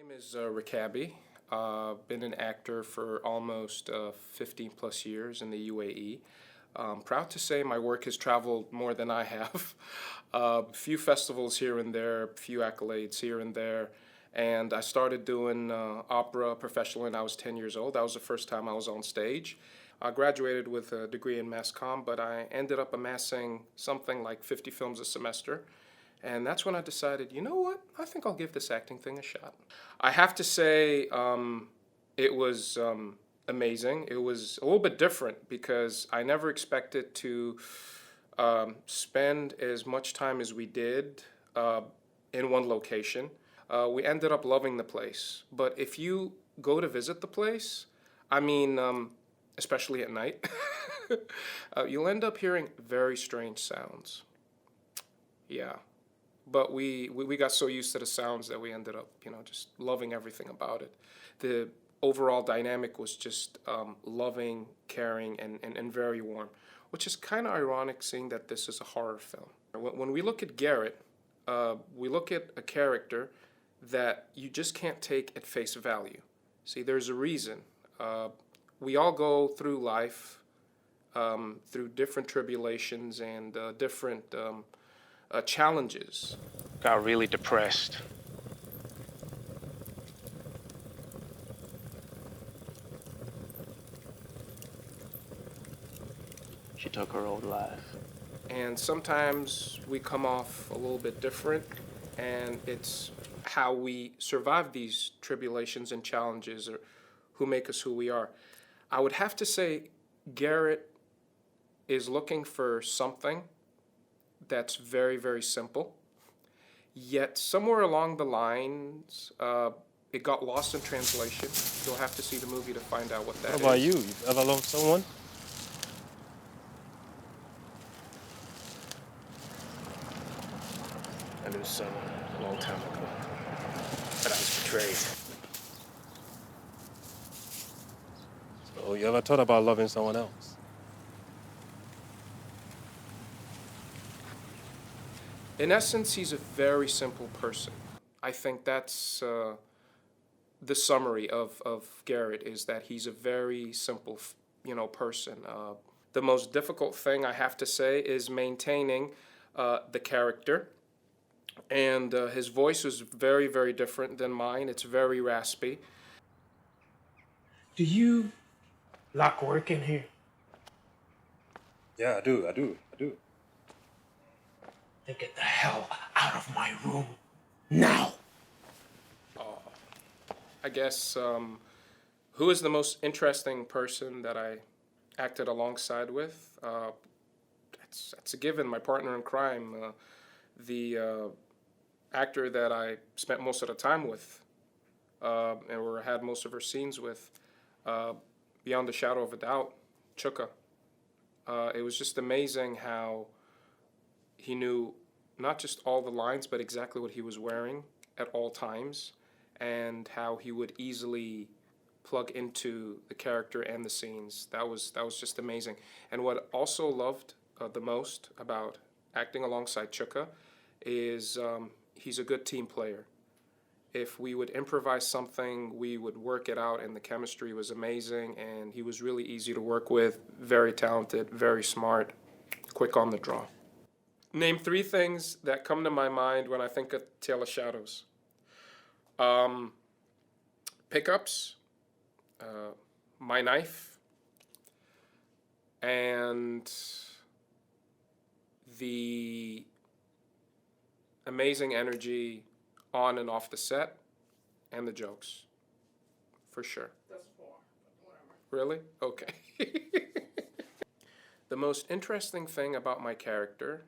name is Rik Aby. Been an actor for almost 15 plus years in the UAE. Proud to say my work has traveled more than I have. Few festivals here and there, few accolades here and there. And I started doing opera professionally when I was 10 years old. That was the first time I was on stage. I graduated with a degree in mass comm, but I ended up amassing something like 50 films a semester. And that's when I decided, you know what, I think I'll give this acting thing a shot. I have to say, it was amazing. It was a little bit different because I never expected to spend as much time as we did in one location. We ended up loving the place. But if you go to visit the place, I mean, especially at night, you'll end up hearing very strange sounds. Yeah. But we got so used to the sounds that we ended up, just loving everything about it. The overall dynamic was just loving, caring, and very warm, which is kind of ironic seeing that this is a horror film. When we look at Garrett, we look at a character that you just can't take at face value. See, there's a reason. We all go through life through different tribulations and different challenges. Got really depressed. She took her own life. And sometimes we come off a little bit different, and it's how we survive these tribulations and challenges or who make us who we are. I would have to say Garrett is looking for something that's very, very simple. Yet somewhere along the lines, it got lost in translation. You'll have to see the movie to find out what that is. What about you? You've ever loved someone? I knew someone a long time ago, but I was betrayed. So you ever thought about loving someone else? In essence, he's a very simple person. I think that's the summary of Garrett, is that he's a very simple, person. The most difficult thing, I have to say, is maintaining the character. And his voice is very, very different than mine. It's very raspy. Do you like working here? Yeah, I do. Then get the hell out of my room now. I guess, who is the most interesting person that I acted alongside with? That's a given. My partner in crime, the actor that I spent most of the time with, and had most of her scenes with, beyond a shadow of a doubt, Chuka. It was just amazing how he knew not just all the lines, but exactly what he was wearing at all times, and how he would easily plug into the character and the scenes. That was just amazing. And what I also loved the most about acting alongside Chuka is he's a good team player. If we would improvise something, we would work it out, and the chemistry was amazing, and he was really easy to work with, very talented, very smart, quick on the draw. Name 3 things that come to my mind when I think of Tale of Shadows. Pickups, my knife, and the amazing energy on and off the set, and the jokes, for sure. That's 4, but whatever. Really? Okay. The most interesting thing about my character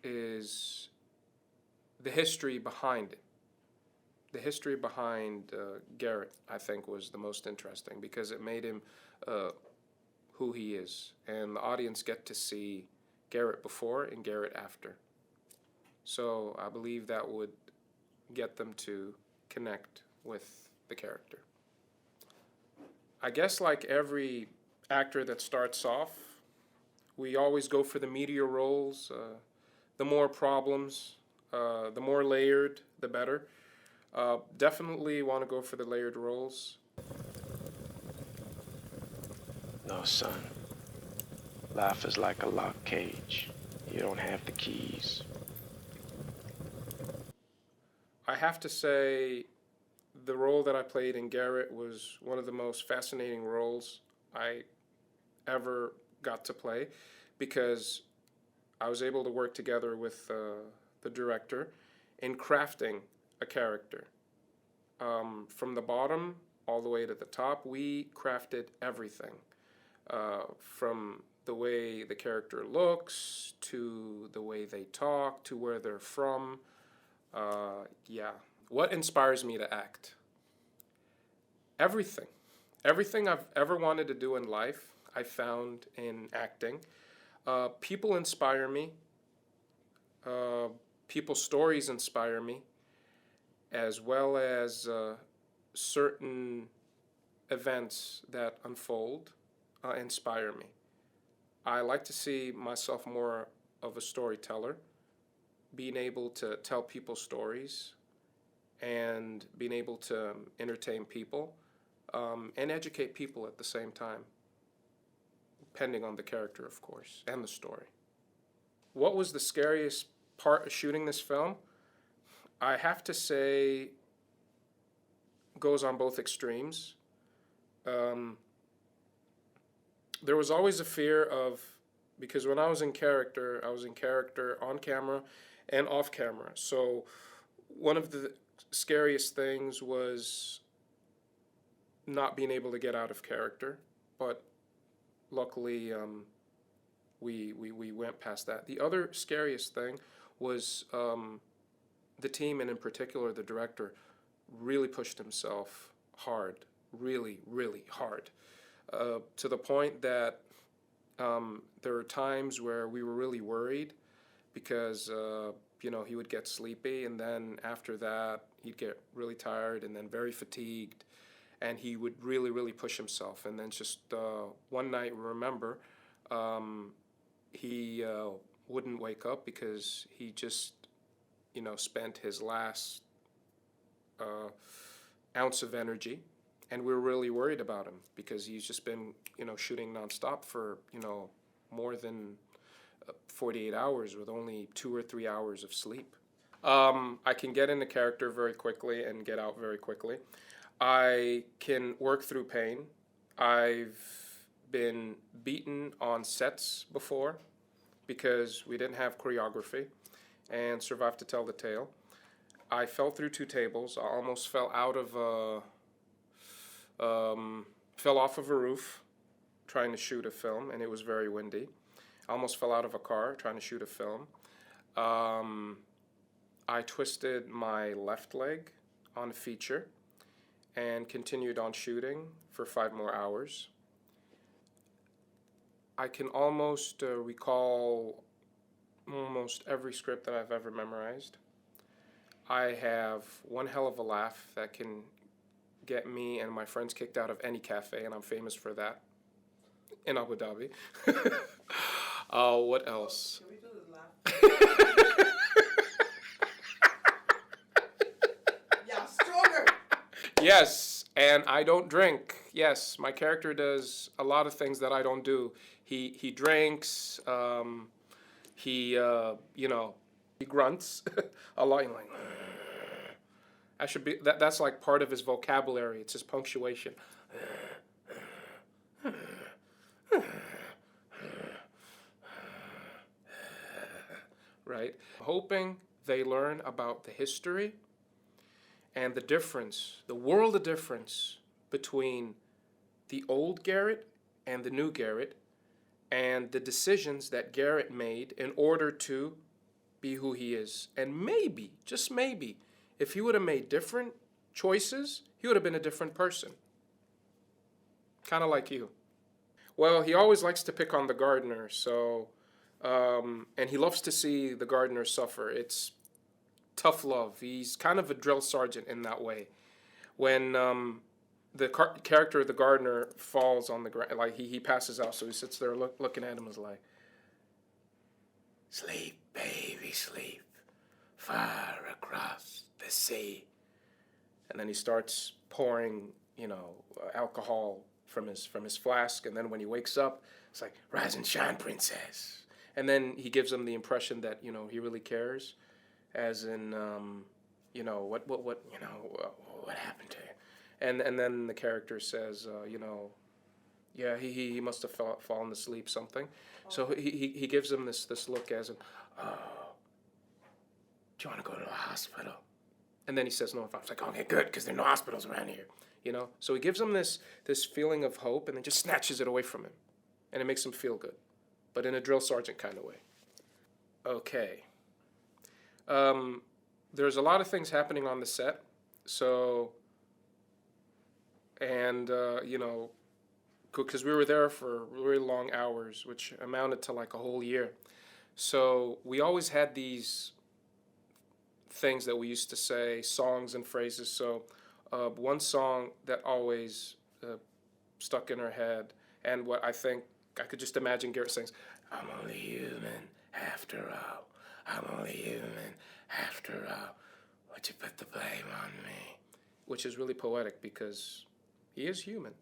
is the history behind it. The history behind Garrett, I think, was the most interesting because it made him who he is. And the audience get to see Garrett before and Garrett after. So I believe that would get them to connect with the character. I guess like every actor that starts off, we always go for the meatier roles. The more problems, the more layered, the better. Definitely want to go for the layered roles. No, son. Life is like a locked cage. You don't have the keys. I have to say, the role that I played in Garrett was one of the most fascinating roles I ever got to play, because I was able to work together with the director in crafting a character. From the bottom all the way to the top, we crafted everything. From the way the character looks, to the way they talk, to where they're from. Yeah. What inspires me to act? Everything. Everything I've ever wanted to do in life, I found in acting. People inspire me. People's stories inspire me, as well as certain events that unfold inspire me. I like to see myself more of a storyteller, being able to tell people stories and being able to entertain people and educate people at the same time, depending on the character, of course, and the story. What was the scariest part of shooting this film? I have to say, goes on both extremes. There was always a fear of, because when I was in character on camera and off camera. So one of the scariest things was not being able to get out of character, but luckily we went past that. The other scariest thing was the team, and in particular the director, really pushed himself hard, really, really hard, to the point that there were times where we were really worried because he would get sleepy, and then after that he'd get really tired and then very fatigued, and he would really, really push himself. And then just one night, remember, he wouldn't wake up because he just spent his last ounce of energy, and we were really worried about him because he's just been shooting nonstop for more than 48 hours with only 2 or 3 hours of sleep. I can get into character very quickly and get out very quickly. I can work through pain. I've been beaten on sets before because we didn't have choreography, and survived to tell the tale. I fell through 2 tables. I almost fell out of fell off of a roof trying to shoot a film, and it was very windy. I almost fell out of a car trying to shoot a film. I twisted my left leg on a feature and continued on shooting for 5 more hours. I can almost recall almost every script that I've ever memorized. I have one hell of a laugh that can get me and my friends kicked out of any cafe, and I'm famous for that in Abu Dhabi. What else? Can we do this laugh? Yeah, stronger. Yes, and I don't drink. Yes, my character does a lot of things that I don't do. He drinks. He grunts a lot. Like, that's like part of his vocabulary. It's his punctuation. Right? Hoping they learn about the history and the difference, the world of difference between the old Garrett and the new Garrett, and the decisions that Garrett made in order to be who he is. And maybe, just maybe, if he would have made different choices, he would have been a different person. Kind of like you. Well, he always likes to pick on the gardener, so, and he loves to see the gardener suffer. It's tough love. He's kind of a drill sergeant in that way. When the character of the gardener falls on the ground, like he passes out, so he sits there looking at him as like, Sleep, baby, sleep, far across the sea. And then he starts pouring, alcohol from his flask. And then when he wakes up, it's like, rise and shine, princess. And then he gives him the impression that, he really cares, as in, what happened to you? And then the character says, yeah, he must have fallen asleep, something. So he gives him this look as in, oh, do you want to go to the hospital? And then he says no. I'm like, okay, good, because there are no hospitals around here, So he gives him this feeling of hope, and then just snatches it away from him, and it makes him feel good, but in a drill sergeant kind of way. Okay. There's a lot of things happening on the set, so, and because we were there for really long hours, which amounted to like a whole year. So we always had these things that we used to say, songs and phrases. So one song that always stuck in her head, and what I think, I could just imagine Garrett sings, I'm only human after all. I'm only human after all. Would you put the blame on me? Which is really poetic because he is human.